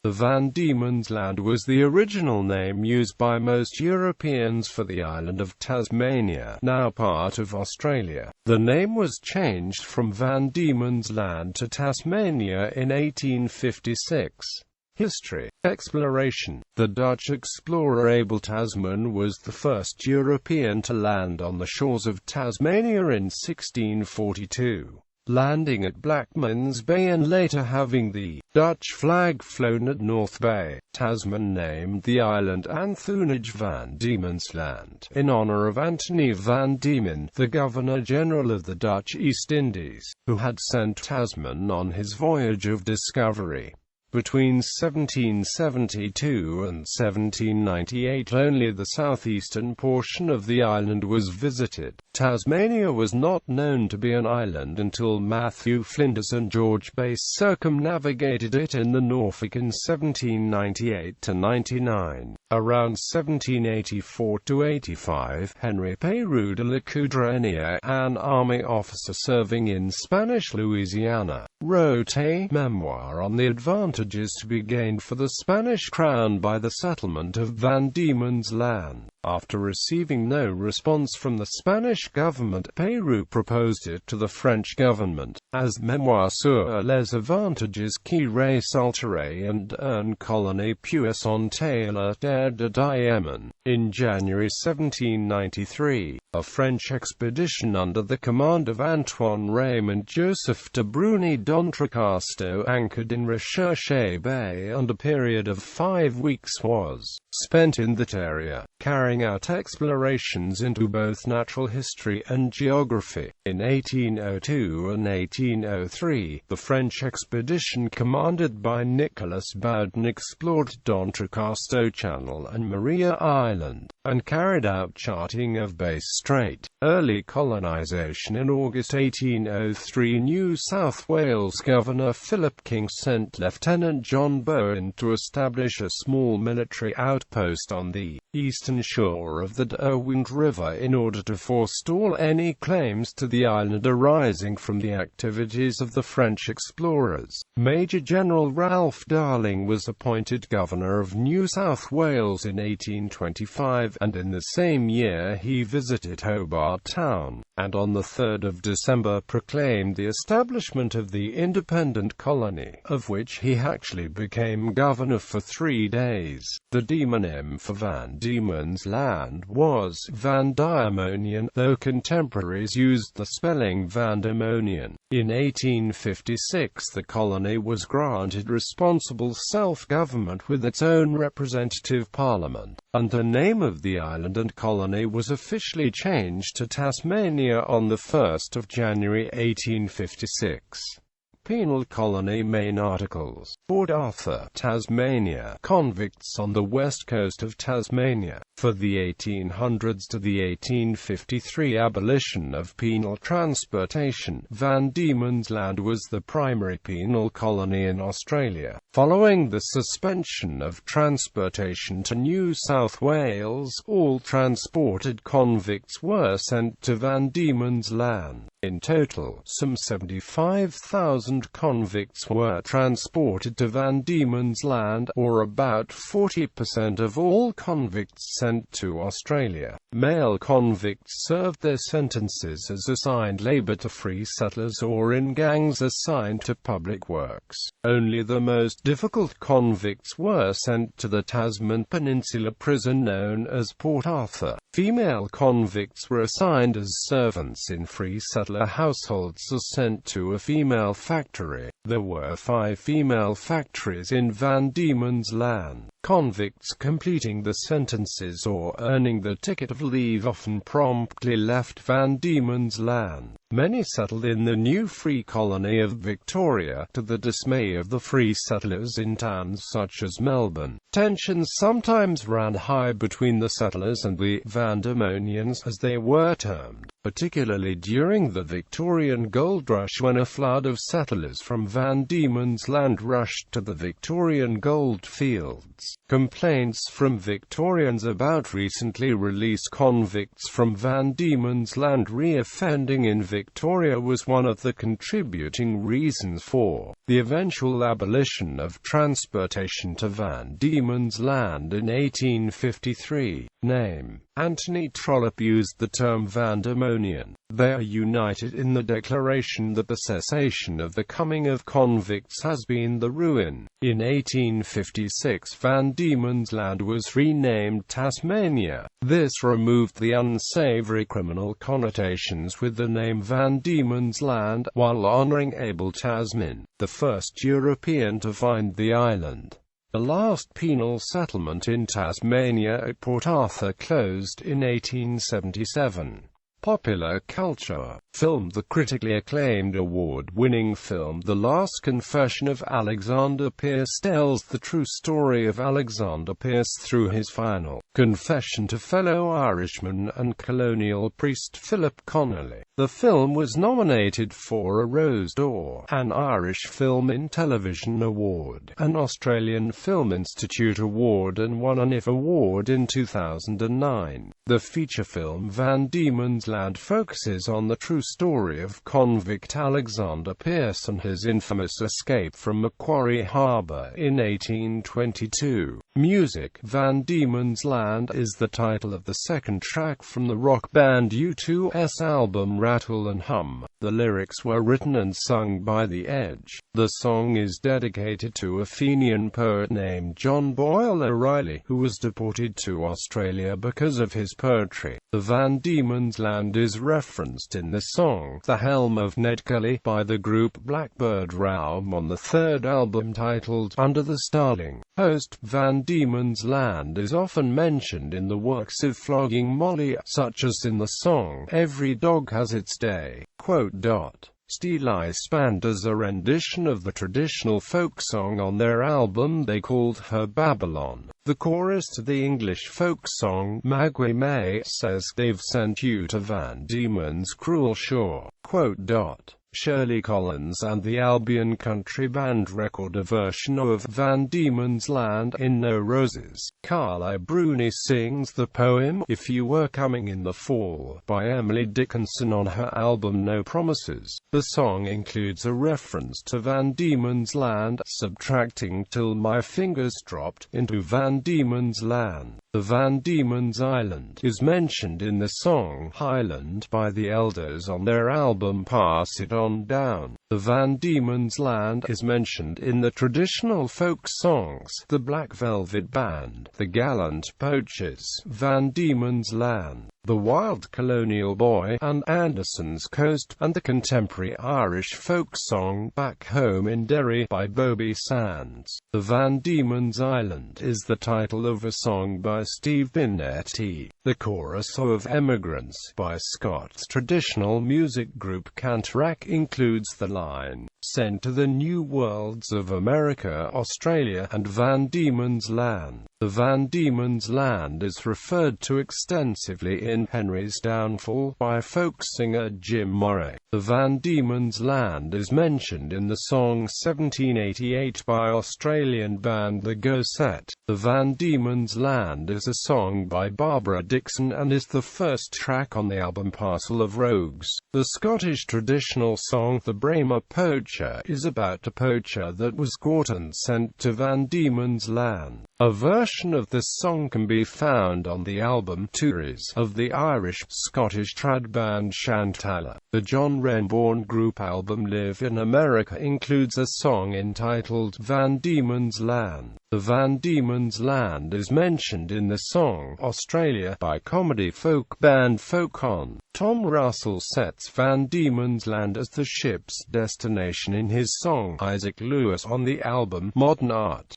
The Van Diemen's Land was the original name used by most Europeans for the island of Tasmania, now part of Australia. The name was changed from Van Diemen's Land to Tasmania in 1856. History. Exploration. The Dutch explorer Abel Tasman was the first European to land on the shores of Tasmania in 1642. Landing at Blackman's Bay and later having the Dutch flag flown at North Bay, Tasman named the island Anthonage van Diemen's Land, in honor of Anthony van Diemen, the Governor-General of the Dutch East Indies, who had sent Tasman on his voyage of discovery. Between 1772 and 1798 only the southeastern portion of the island was visited. Tasmania was not known to be an island until Matthew Flinders and George Bass circumnavigated it in the Norfolk in 1798–99. Around 1784–85, Henry Peyrou de la Coudrenier, an army officer serving in Spanish Louisiana, wrote a memoir on the advantages to be gained for the Spanish crown by the settlement of Van Diemen's Land. After receiving no response from the Spanish government, Peyrou proposed it to the French government, as Memoire sur les avantages qui resulteraient and une colonie puissante à la terre de Diemen. In January 1793, a French expedition under the command of Antoine Raymond Joseph de Bruni d'Entrecasteaux anchored in Recherche Bay, and a period of 5 weeks was spent in that area, carrying out explorations into both natural history and geography. In 1802 and 1803, the French expedition commanded by Nicolas Baudin explored d'Entrecasteaux Channel and Maria Island, and carried out charting of Bass Strait. Early colonization. In August 1803, New South Wales Governor Philip King sent Lieutenant John Bowen to establish a small military outpost on the eastern shore of the Derwent River in order to forestall any claims to the island arising from the activities of the French explorers. Major General Ralph Darling was appointed Governor of New South Wales in 1825, and in the same year he visited Hobart Town, and on the 3rd of December proclaimed the establishment of the independent colony, of which he actually became governor for 3 days. The demonym for Van Diemen's Land was Van Diemonian, though contemporaries used the spelling Vandemonian. In 1856 the colony was granted responsible self-government with its own representative parliament, and the name of the island and colony was officially changed to Tasmania on 1 January 1856. Penal colony. Main articles. Port Arthur, Tasmania. Convicts on the west coast of Tasmania. For the 1800s to the 1853 abolition of penal transportation, Van Diemen's Land was the primary penal colony in Australia. Following the suspension of transportation to New South Wales, all transported convicts were sent to Van Diemen's Land. In total, some 75,000 convicts were transported to Van Diemen's Land, or about 40% of all convicts sent to Australia. Male convicts served their sentences as assigned labour to free settlers or in gangs assigned to public works. Only the most difficult convicts were sent to the Tasman Peninsula prison known as Port Arthur. Female convicts were assigned as servants in free settler households or sent to a female factory. There were 5 female factories in Van Diemen's Land. Convicts completing the sentences or earning the ticket of leave often promptly left Van Diemen's Land. Many settled in the new free colony of Victoria, to the dismay of the free settlers in towns such as Melbourne. Tensions sometimes ran high between the settlers and the Vandemonians, as they were termed, particularly during the Victorian gold rush, when a flood of settlers from Van Diemen's Land rushed to the Victorian gold fields. Complaints from Victorians about recently released convicts from Van Diemen's Land reoffending in Victoria Victoria was one of the contributing reasons for the eventual abolition of transportation to Van Diemen's Land in 1853. Name: Anthony Trollope used the term Vandemonian. They are united in the declaration that the cessation of the coming of convicts has been the ruin. In 1856 Van Diemen's Land was renamed Tasmania. This removed the unsavory criminal connotations with the name Van Diemen's Land, while honoring Abel Tasman, the first European to find the island. The last penal settlement in Tasmania at Port Arthur closed in 1877. Popular culture. Film: the critically acclaimed award-winning film The Last Confession of Alexander Pierce tells the true story of Alexander Pierce through his final confession to fellow Irishman and colonial priest Philip Connolly. The film was nominated for a Rose d'Or, an Irish Film in Television Award, an Australian Film Institute Award, and won an IF Award in 2009. The feature film Van Diemen's Land focuses on the true story of convict Alexander Pierce and his infamous escape from Macquarie Harbour in 1822. Music: Van Diemen's Land is the title of the second track from the rock band U2's album Rattle and Hum. The lyrics were written and sung by The Edge. The song is dedicated to a Fenian poet named John Boyle O'Reilly, who was deported to Australia because of his poetry. The Van Diemen's Land is referenced in the song The Helm of Ned Kelly by the group Blackbird Realm on the third album titled Under the Starling. Host: Van Diemen's Land is often mentioned in the works of Flogging Molly, such as in the song Every Dog Has Its Day. Stylized band as a rendition of the traditional folk song on their album they called her Babylon. The chorus to the English folk song Magway May says they've sent you to Van Diemen's cruel shore. Shirley Collins and the Albion Country Band record a version of Van Diemen's Land in No Roses. Carla Bruni sings the poem If You Were Coming in the Fall by Emily Dickinson on her album No Promises. The song includes a reference to Van Diemen's Land, subtracting Till My Fingers Dropped into Van Diemen's Land. The Van Diemen's Island is mentioned in the song Highland by the Elders on their album Pass It On Down. The Van Diemen's Land is mentioned in the traditional folk songs The Black Velvet Band, The Gallant Poachers, Van Diemen's Land, The Wild Colonial Boy, and Anderson's Coast, and the contemporary Irish folk song Back Home in Derry by Bobby Sands. The Van Diemen's Island is the title of a song by Steve Binetti. The chorus of Emigrants by Scott's traditional music group Canterac includes the line, Sent to the New Worlds of America, Australia, and Van Diemen's Land. The Van Diemen's Land is referred to extensively in Henry's Downfall by folk singer Jim Morey. The Van Diemen's Land is mentioned in the song 1788 by Australian band The Go Set. The Van Diemen's Land is a song by Barbara Dixon and is the first track on the album Parcel of Rogues. The Scottish traditional song The Braemar Poacher is about a poacher that was caught and sent to Van Diemen's Land. A version of this song can be found on the album Tours of the Irish-Scottish trad band Shantala. The John Renbourn Group album Live in America includes a song entitled Van Diemen's Land. The Van Diemen's Land is mentioned in the song Australia by comedy folk band Folk On. Tom Russell sets Van Diemen's Land as the ship's destination in his song Isaac Lewis on the album Modern Art.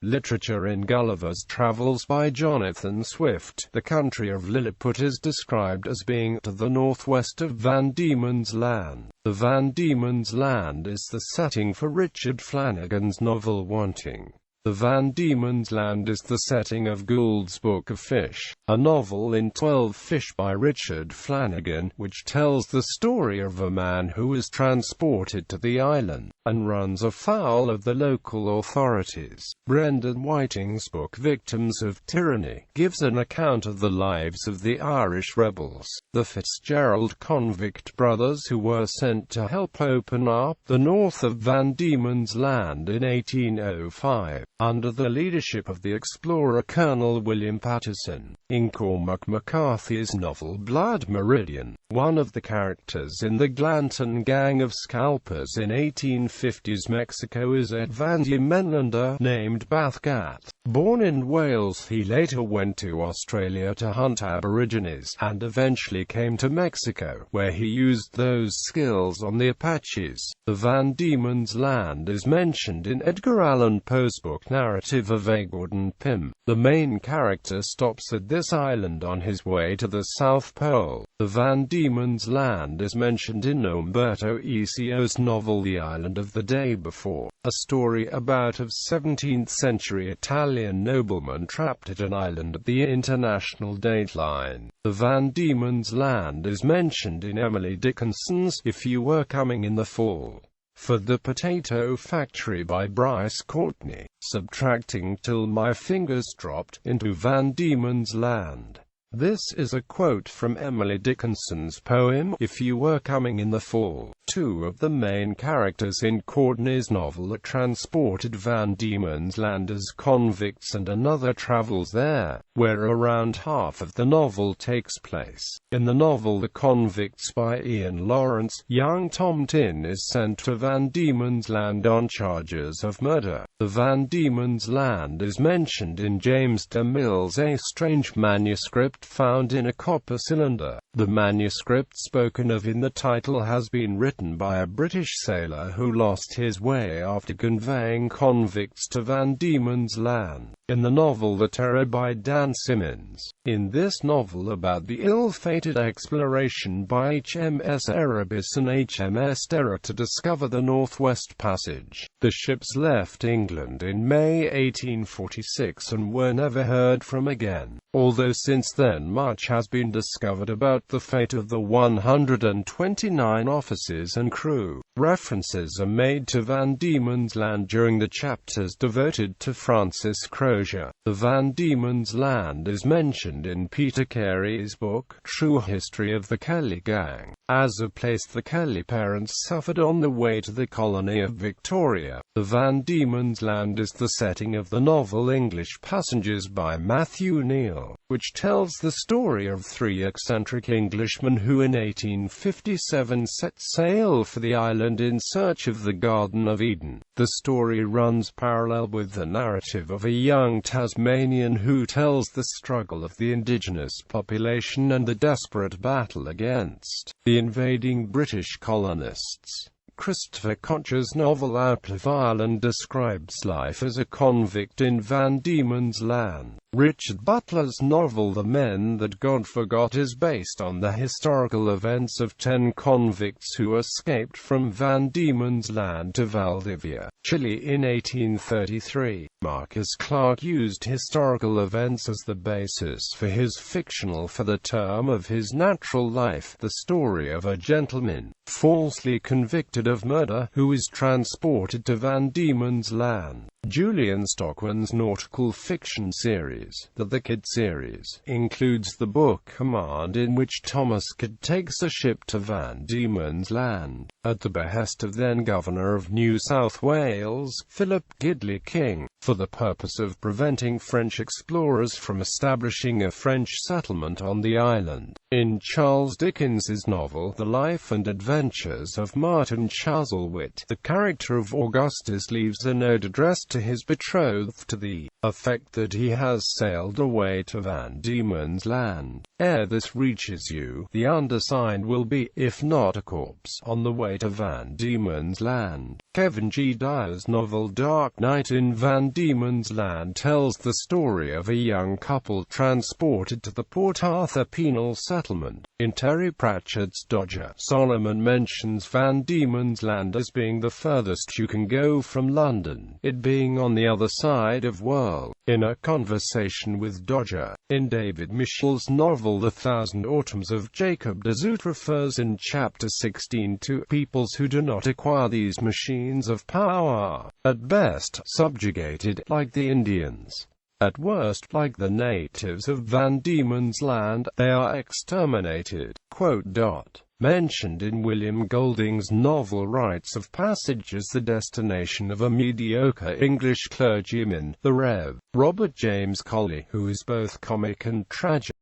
Literature in Gulliver's Travels by Jonathan Swift. The country of Lilliput is described as being to the northwest of Van Diemen's Land. The Van Diemen's Land is the setting for Richard Flanagan's novel Wanting. The Van Diemen's Land is the setting of Gould's Book of Fish, a novel in 12 fish by Richard Flanagan, which tells the story of a man who is transported to the island, and runs afoul of the local authorities. Brendan Whiting's book Victims of Tyranny gives an account of the lives of the Irish rebels, the Fitzgerald convict brothers who were sent to help open up the north of Van Diemen's Land in 1805. Under the leadership of the explorer Colonel William Patterson. In Cormac McCarthy's novel Blood Meridian, one of the characters in the Glanton gang of scalpers in 1850s Mexico is a Van Diemenlander named Bathgat. Born in Wales, he later went to Australia to hunt aborigines, and eventually came to Mexico, where he used those skills on the Apaches. The Van Diemen's Land is mentioned in Edgar Allan Poe's book Narrative of Edward Pym. The main character stops at this island on his way to the South Pole. The Van Diemen's Land is mentioned in Umberto Eco's novel The Island of the Day Before, a story about a 17th-century Italian nobleman trapped at an island at the international dateline. The Van Diemen's Land is mentioned in Emily Dickinson's If You Were Coming in the Fall. For The Potato Factory by Bryce Courtney, subtracting till my fingers dropped into Van Diemen's Land. This is a quote from Emily Dickinson's poem, If You Were Coming in the Fall. Two of the main characters in Courtney's novel are transported Van Diemen's Land as convicts, and another travels there, where around half of the novel takes place. In the novel The Convicts by Ian Lawrence, young Tom Tin is sent to Van Diemen's Land on charges of murder. The Van Diemen's Land is mentioned in James DeMille's A Strange manuscript found in a copper cylinder. The manuscript spoken of in the title has been written by a British sailor who lost his way after conveying convicts to Van Diemen's Land. In the novel The Terror by Dan Simmons. In this novel about the ill-fated exploration by HMS Erebus and HMS Terror to discover the Northwest Passage, the ships left England in May 1846 and were never heard from again, although since then much has been discovered about the fate of the 129 officers and crew. References are made to Van Diemen's Land during the chapters devoted to Francis Crozier. The Van Diemen's Land is mentioned in Peter Carey's book, True History of the Kelly Gang, as a place the Kelly parents suffered on the way to the colony of Victoria. The Van Diemen's Land is the setting of the novel English Passengers by Matthew Neal, which tells the story of three eccentric Englishmen who in 1857 set sail for the island in search of the Garden of Eden. The story runs parallel with the narrative of a young Tasmanian who tells the struggle of the indigenous population and the desperate battle against the invading British colonists. Christopher Kocher's novel Outlive Ireland describes life as a convict in Van Diemen's Land. Richard Butler's novel The Men That God Forgot is based on the historical events of 10 convicts who escaped from Van Diemen's Land to Valdivia, Chile in 1833. Marcus Clarke used historical events as the basis for his fictional For the Term of His Natural Life, the story of a gentleman, falsely convicted of murder, who is transported to Van Diemen's Land. Julian Stockman's nautical fiction series, The Kidd series, includes the book Command, in which Thomas Kidd takes a ship to Van Diemen's Land, at the behest of then-Governor of New South Wales, Philip Gidley King, for the purpose of preventing French explorers from establishing a French settlement on the island. In Charles Dickens's novel The Life and Adventures of Martin Chuzzlewit, the character of Augustus leaves a note addressed to his betrothed to the effect that he has sailed away to Van Diemen's Land. Ere this reaches you, the undersigned will be, if not a corpse, on the way to Van Diemen's Land. Kevin G. Dyer's novel Dark Night in Van Diemen's Land tells the story of a young couple transported to the Port Arthur penal settlement settlement. In Terry Pratchett's Dodger, Solomon mentions Van Diemen's Land as being the furthest you can go from London, it being on the other side of world. In A Conversation with Dodger, in David Mitchell's novel The Thousand Autumns of Jacob de Zoet, refers in Chapter 16 to peoples who do not acquire these machines of power, at best subjugated, like the Indians. At worst, like the natives of Van Diemen's Land, they are exterminated. Mentioned in William Golding's novel Rites of Passage as the destination of a mediocre English clergyman, the Rev. Robert James Colley, who is both comic and tragic.